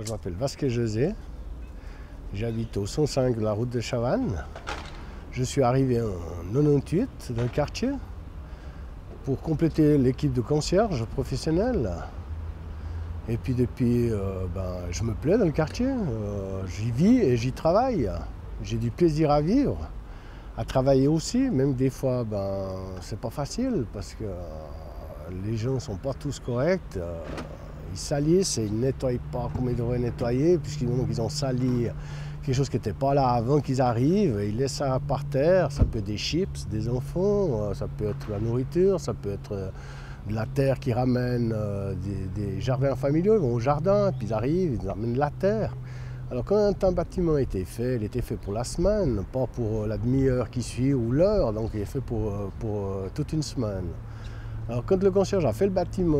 Je m'appelle Vasquez José, j'habite au 105 de la route de Chavannes. Je suis arrivé en 98 dans le quartier pour compléter l'équipe de concierge professionnelle. Et puis depuis, je me plais dans le quartier, j'y vis et j'y travaille. J'ai du plaisir à vivre, à travailler aussi, même des fois c'est pas facile parce que les gens ne sont pas tous corrects. Ils salissent et ils ne nettoient pas comme ils devraient nettoyer, puisqu'ils ont sali quelque chose qui n'était pas là avant qu'ils arrivent. Ils laissent ça par terre, ça peut être des chips, des enfants, ça peut être la nourriture, ça peut être de la terre qui ramène des jardins familiaux. Ils vont au jardin, puis ils arrivent, ils amènent de la terre. Alors quand un bâtiment a été fait, il était fait pour la semaine, pas pour la demi-heure qui suit ou l'heure, donc il est fait pour toute une semaine. Alors quand le concierge a fait le bâtiment,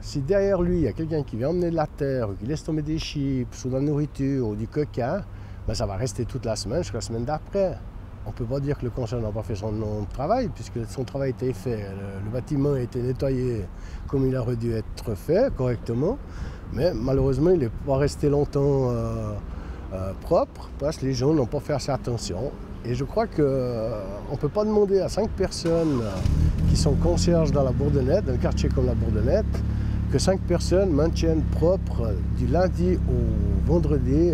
si derrière lui il y a quelqu'un qui vient emmener de la terre, ou qui laisse tomber des chips, ou de la nourriture, ou du coca, ça va rester toute la semaine jusqu'à la semaine d'après. On ne peut pas dire que le concierge n'a pas fait son travail, puisque son travail a été fait. Le bâtiment a été nettoyé comme il aurait dû être fait, correctement. Mais malheureusement, il n'est pas resté longtemps propre, parce que les gens n'ont pas fait assez attention. Et je crois qu'on ne peut pas demander à 5 personnes qui sont concierges dans la Bourdonnette, dans un quartier comme la Bourdonnette, que 5 personnes maintiennent propre du lundi au vendredi,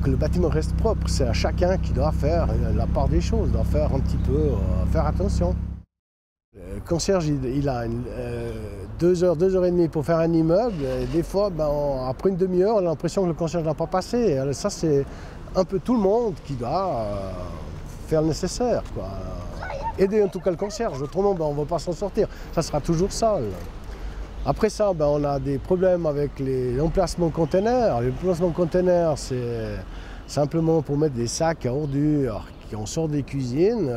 que le bâtiment reste propre. C'est à chacun qui doit faire la part des choses, doit faire un petit peu, faire attention. Le concierge, il a 2 heures, 2 heures et demie pour faire un immeuble. Et des fois, après une demi-heure, on a l'impression que le concierge n'a pas passé. Alors ça, c'est un peu tout le monde qui doit faire le nécessaire, quoi. Aider en tout cas le concierge, autrement on ne va pas s'en sortir. Ça sera toujours sale. Après ça, on a des problèmes avec les emplacements containers. Les emplacements containers, c'est simplement pour mettre des sacs à ordures qu'on sort des cuisines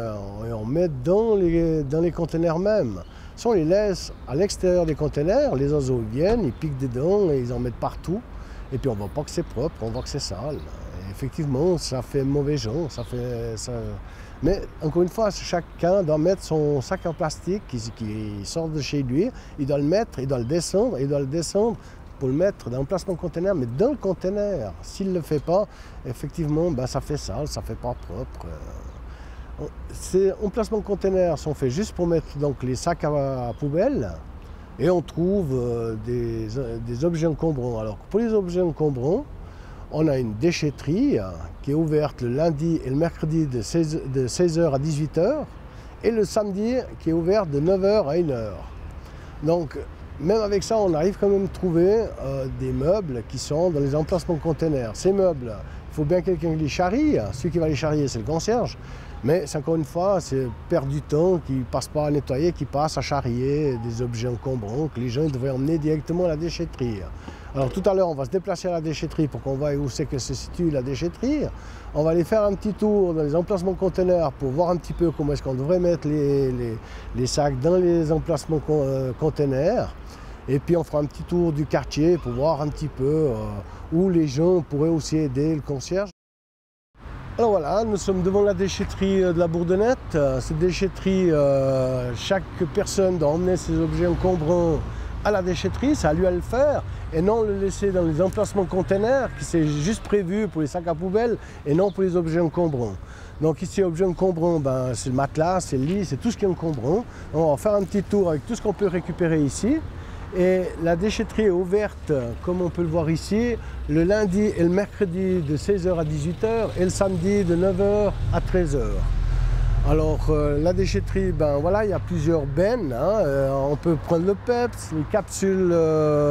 et on met dans les containers même. Si on les laisse à l'extérieur des containers, les oiseaux viennent, ils piquent dedans et ils en mettent partout. Et puis on ne voit pas que c'est propre, on voit que c'est sale. Et effectivement, ça fait mauvais genre, Mais encore une fois, chacun doit mettre son sac en plastique qui sort de chez lui, il doit le mettre, il doit le descendre pour le mettre dans l'emplacement conteneur, mais dans le conteneur. S'il ne le fait pas, effectivement, ça fait sale, ça ne fait pas propre. Ces emplacements conteneurs sont faits juste pour mettre donc, les sacs à poubelle et on trouve des objets encombrants. Alors pour les objets encombrants, on a une déchetterie qui est ouverte le lundi et le mercredi de 16h à 18h et le samedi qui est ouvert de 9h à 1h. Donc même avec ça, on arrive quand même à trouver des meubles qui sont dans les emplacements containers. Ces meubles, il faut bien quelqu'un qui les charrie. Celui qui va les charrier, c'est le concierge. Mais encore une fois, c'est perdre du temps, qui ne passe pas à nettoyer, qui passe à charrier des objets encombrants que les gens devraient emmener directement à la déchetterie. Alors tout à l'heure, on va se déplacer à la déchetterie pour qu'on voie où c'est que se situe la déchetterie. On va aller faire un petit tour dans les emplacements containers pour voir un petit peu comment est-ce qu'on devrait mettre les sacs dans les emplacements containers. Et puis on fera un petit tour du quartier pour voir un petit peu où les gens pourraient aussi aider le concierge. Alors voilà, nous sommes devant la déchetterie de la Bourdonnette. Cette déchetterie, chaque personne doit emmener ses objets encombrants à la déchetterie, c'est à lui à le faire, et non le laisser dans les emplacements containers, qui c'est juste prévu pour les sacs à poubelle, et non pour les objets encombrants. Donc ici, objets encombrants, c'est le matelas, c'est le lit, c'est tout ce qui est encombrant. On va faire un petit tour avec tout ce qu'on peut récupérer ici. Et la déchetterie est ouverte, comme on peut le voir ici, le lundi et le mercredi de 16h à 18h et le samedi de 9h à 13h. Alors la déchetterie, voilà, il y a plusieurs bennes. On peut prendre le PEPS, les capsules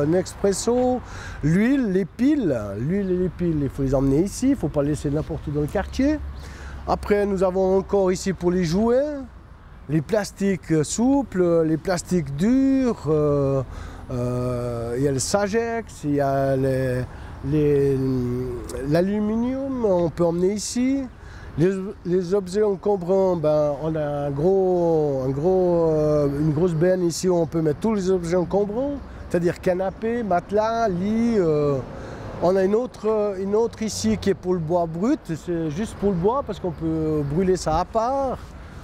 Nespresso, l'huile, les piles. L'huile et les piles, il faut les emmener ici, il ne faut pas les laisser n'importe où dans le quartier. Après, nous avons encore ici pour les jouets, les plastiques souples, les plastiques durs. Il y a le Sagex, il y a l'aluminium, on peut emmener ici. Les objets encombrants, on a une grosse benne ici où on peut mettre tous les objets encombrants, c'est-à-dire canapé, matelas, lit. On a une autre ici qui est pour le bois brut, c'est juste pour le bois parce qu'on peut brûler ça à part,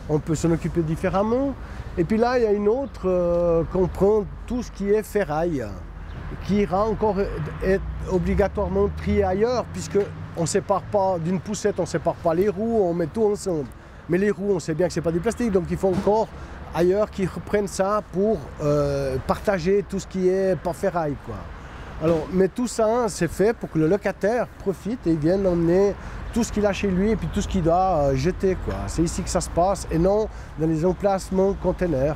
on peut s'en occuper différemment. Et puis là, il y a une autre qu'on prend tout ce qui est ferraille. qui ira encore être obligatoirement trié ailleurs, puisque on ne sépare pas d'une poussette, on ne sépare pas les roues, on met tout ensemble. Mais les roues, on sait bien que ce n'est pas du plastique, donc il faut encore ailleurs qu'ils reprennent ça pour partager tout ce qui est pas ferraille, quoi. Alors, mais tout ça, c'est fait pour que le locataire profite et vienne emmener tout ce qu'il a chez lui et puis tout ce qu'il doit jeter, quoi. C'est ici que ça se passe et non dans les emplacements containers.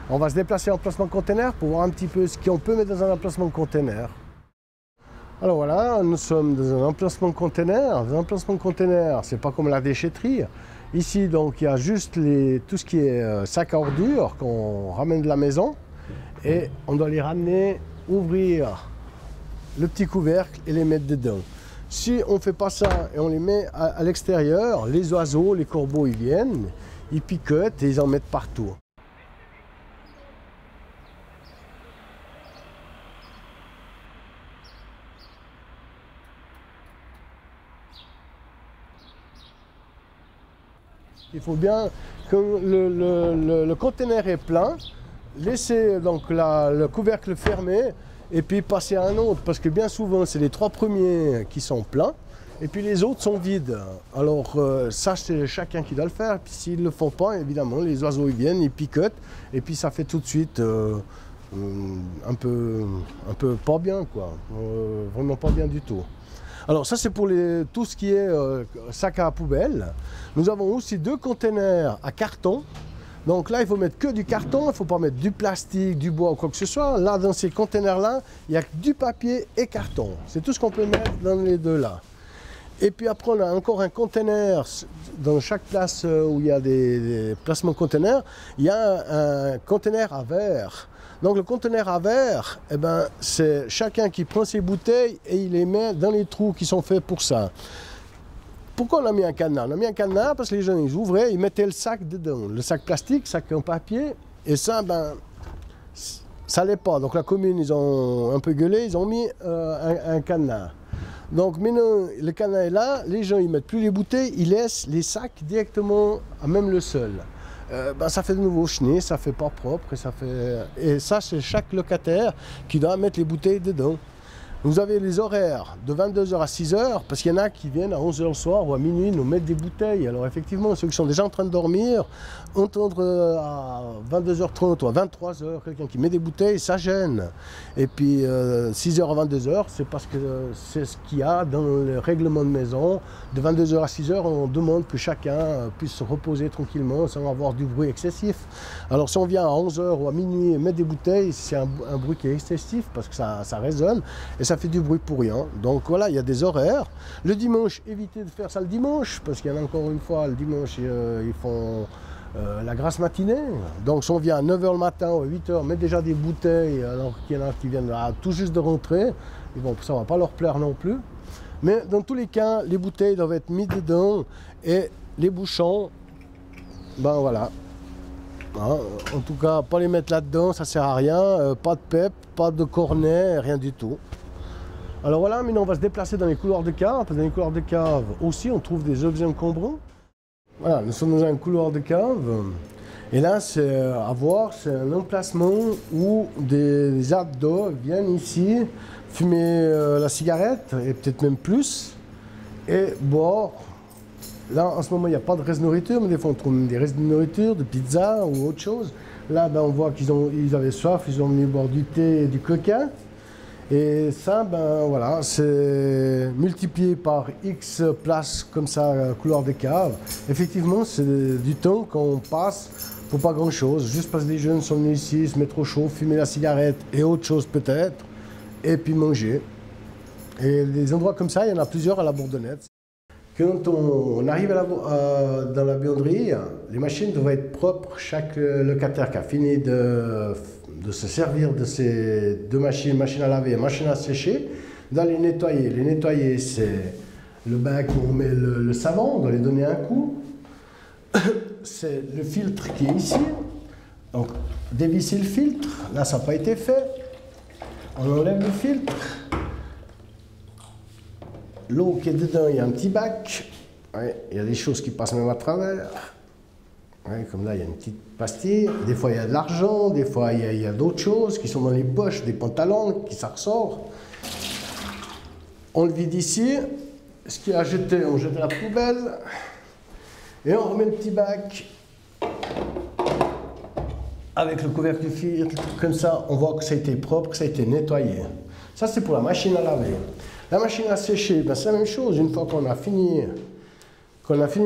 On va se déplacer en emplacement container pour voir un petit peu ce qu'on peut mettre dans un emplacement container. Alors voilà, nous sommes dans un emplacement container. Un emplacement container, c'est pas comme la déchetterie. Ici, donc, il y a juste tout ce qui est sac à ordures qu'on ramène de la maison et on doit les ramener, ouvrir le petit couvercle et les mettre dedans. Si on ne fait pas ça et on les met à l'extérieur, les oiseaux, les corbeaux, ils viennent, ils picotent et ils en mettent partout. Il faut bien que le conteneur est plein, laisser donc le couvercle fermé et puis passer à un autre, parce que bien souvent c'est les 3 premiers qui sont pleins et puis les autres sont vides. Alors ça c'est chacun qui doit le faire, puis s'ils ne le font pas, évidemment les oiseaux ils viennent, ils picotent et puis ça fait tout de suite un peu pas bien, quoi, vraiment pas bien du tout. Alors ça c'est pour tout ce qui est sac à poubelle. Nous avons aussi 2 containers à carton. Donc là il faut mettre que du carton, il ne faut pas mettre du plastique, du bois ou quoi que ce soit. Là dans ces containers-là, il n'y a que du papier et carton. C'est tout ce qu'on peut mettre dans les deux là. Et puis après on a encore un container, dans chaque place où il y a des placements containers, il y a un container à verre. Donc le conteneur à verre, eh ben, c'est chacun qui prend ses bouteilles et il les met dans les trous qui sont faits pour ça. Pourquoi on a mis un cadenas? On a mis un cadenas parce que les gens ils ouvraient, ils mettaient le sac dedans. Le sac plastique, sac en papier, et ça, ben, ça n'allait pas. Donc la commune, ils ont un peu gueulé, ils ont mis un cadenas. Donc maintenant, le cadenas est là, les gens ils mettent plus les bouteilles, ils laissent les sacs directement à même le sol. Ben, ça fait de nouveau chenille, ça fait pas propre et ça c'est chaque locataire qui doit mettre les bouteilles dedans. Vous avez les horaires de 22h à 6h, parce qu'il y en a qui viennent à 11h le soir ou à minuit nous mettre des bouteilles. Alors effectivement, ceux qui sont déjà en train de dormir, entendre à 22h30 ou à 23h quelqu'un qui met des bouteilles, ça gêne. Et puis 6h à 22h, c'est parce que c'est ce qu'il y a dans le règlement de maison. De 22h à 6h, on demande que chacun puisse se reposer tranquillement sans avoir du bruit excessif. Alors si on vient à 11h ou à minuit et mettre des bouteilles, c'est un bruit qui est excessif parce que ça résonne. Et ça fait du bruit pour rien. Donc voilà, il y a des horaires. Le dimanche, évitez de faire ça le dimanche, parce qu'il y en a encore une fois, le dimanche, ils font la grasse matinée. Donc si on vient à 9h le matin ou à 8h, mettre déjà des bouteilles, alors qu'il y en a qui viennent là, tout juste de rentrer, et bon, ça ne va pas leur plaire non plus. Mais dans tous les cas, les bouteilles doivent être mises dedans, et les bouchons, ben voilà. Hein, en tout cas, pas les mettre là-dedans, ça sert à rien, pas de PEP, pas de cornet, rien du tout. Alors voilà, maintenant on va se déplacer dans les couloirs de cave, parce que dans les couloirs de cave aussi on trouve des objets encombrants. Voilà, nous sommes dans un couloir de cave, et là c'est à voir, c'est un emplacement où des ados viennent ici fumer la cigarette, et peut-être même plus, et boire. Là en ce moment il n'y a pas de reste de nourriture, mais des fois on trouve des restes de nourriture, de pizza ou autre chose. Là ben, on voit qu'ils avaient soif, ils ont venu boire du thé et du coca. Et ça, ben voilà, c'est multiplié par X places comme ça, couloir de cave. Effectivement, c'est du temps qu'on passe pour pas grand chose, juste parce que les jeunes sont venus ici, se mettre au chaud, fumer la cigarette et autre chose peut-être, et puis manger. Et des endroits comme ça, il y en a plusieurs à la Bourdonnette. Quand on arrive dans la buanderie, les machines doivent être propres. Chaque locataire qui a fini de se servir de ces 2 machines, machine à laver et machine à sécher, doit les nettoyer. Les nettoyer, c'est le bac où on met le savon, on doit les donner un coup. C'est le filtre qui est ici. Donc, dévisser le filtre. Là, ça n'a pas été fait. On enlève le filtre. L'eau qui est dedans, il y a un petit bac. Ouais, il y a des choses qui passent même à travers. Ouais, comme là, il y a une petite pastille. Des fois, il y a de l'argent, des fois, il y a d'autres choses qui sont dans les poches, des pantalons, qui ça ressort. On le vide ici. Ce qu'il y a à jeter, on jette à la poubelle. Et on remet le petit bac avec le couvercle du filtre. Comme ça, on voit que ça a été propre, que ça a été nettoyé. Ça, c'est pour la machine à laver. La machine à sécher, ben, c'est la même chose. Une fois qu'on a fini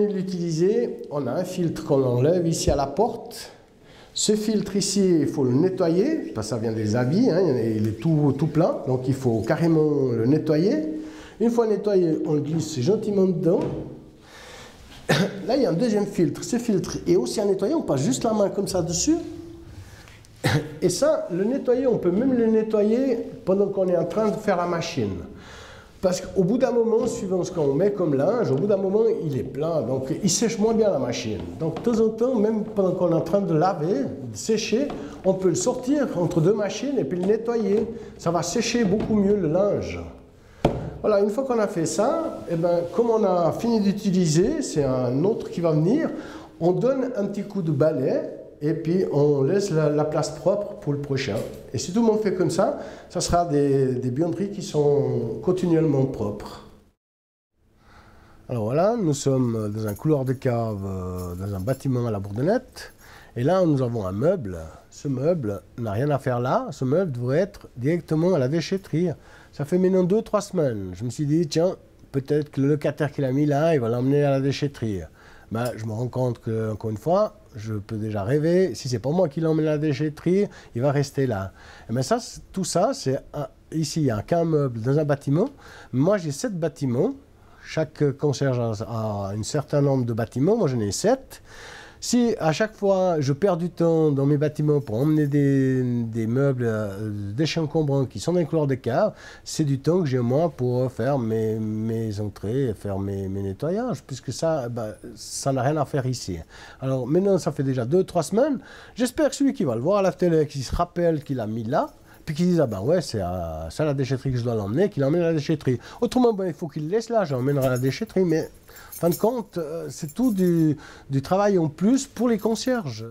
de l'utiliser, on a un filtre qu'on enlève ici à la porte. Ce filtre ici, il faut le nettoyer, parce que ça vient des habits, hein, il est tout plein, donc il faut carrément le nettoyer. Une fois nettoyé, on le glisse gentiment dedans. Là, il y a un deuxième filtre. Ce filtre est aussi à nettoyer, on passe juste la main comme ça dessus. Et ça, le nettoyer, on peut même le nettoyer pendant qu'on est en train de faire la machine. Parce qu'au bout d'un moment, suivant ce qu'on met comme linge, au bout d'un moment, il est plein. Donc, il sèche moins bien la machine. Donc, de temps en temps, même pendant qu'on est en train de laver, de sécher, on peut le sortir entre deux machines et puis le nettoyer. Ça va sécher beaucoup mieux le linge. Voilà, une fois qu'on a fait ça, eh ben, comme on a fini d'utiliser, c'est un autre qui va venir, on donne un petit coup de balai et puis on laisse la place propre pour le prochain. Et si tout le monde fait comme ça sera des buanderies qui sont continuellement propres. Alors voilà, nous sommes dans un couloir de cave, dans un bâtiment à la Bourdonnette. Et là, nous avons un meuble. Ce meuble n'a rien à faire là. Ce meuble devrait être directement à la déchetterie. Ça fait maintenant 2-3 semaines. Je me suis dit, tiens, peut-être que le locataire qu'il a mis là, il va l'emmener à la déchetterie. Ben, je me rends compte que, encore une fois, je peux déjà rêver. Si c'est pas moi qui l'emmène à la déchetterie, il va rester là. Et ben ça, tout ça, c'est ici, il n'y a qu'un meuble dans un bâtiment. Moi, j'ai 7 bâtiments. Chaque concierge a un certain nombre de bâtiments. Moi, j'en ai 7. Si à chaque fois je perds du temps dans mes bâtiments pour emmener des meubles, des déchets encombrants qui sont dans les couloirs de cave, c'est du temps que j'ai moi pour faire mes entrées, faire mes nettoyages, puisque ça, ça n'a rien à faire ici. Alors maintenant, ça fait déjà 2-3 semaines. J'espère que celui qui va le voir à la télé, qui se rappelle qu'il a mis là, puis qu'il dise, ah ben ouais, c'est à la déchetterie que je dois l'emmener, qu'il l'emmène à la déchetterie. Autrement, ben, il faut qu'il le laisse là, j'emmènerai à la déchetterie, mais en fin de compte, c'est tout du travail en plus pour les concierges.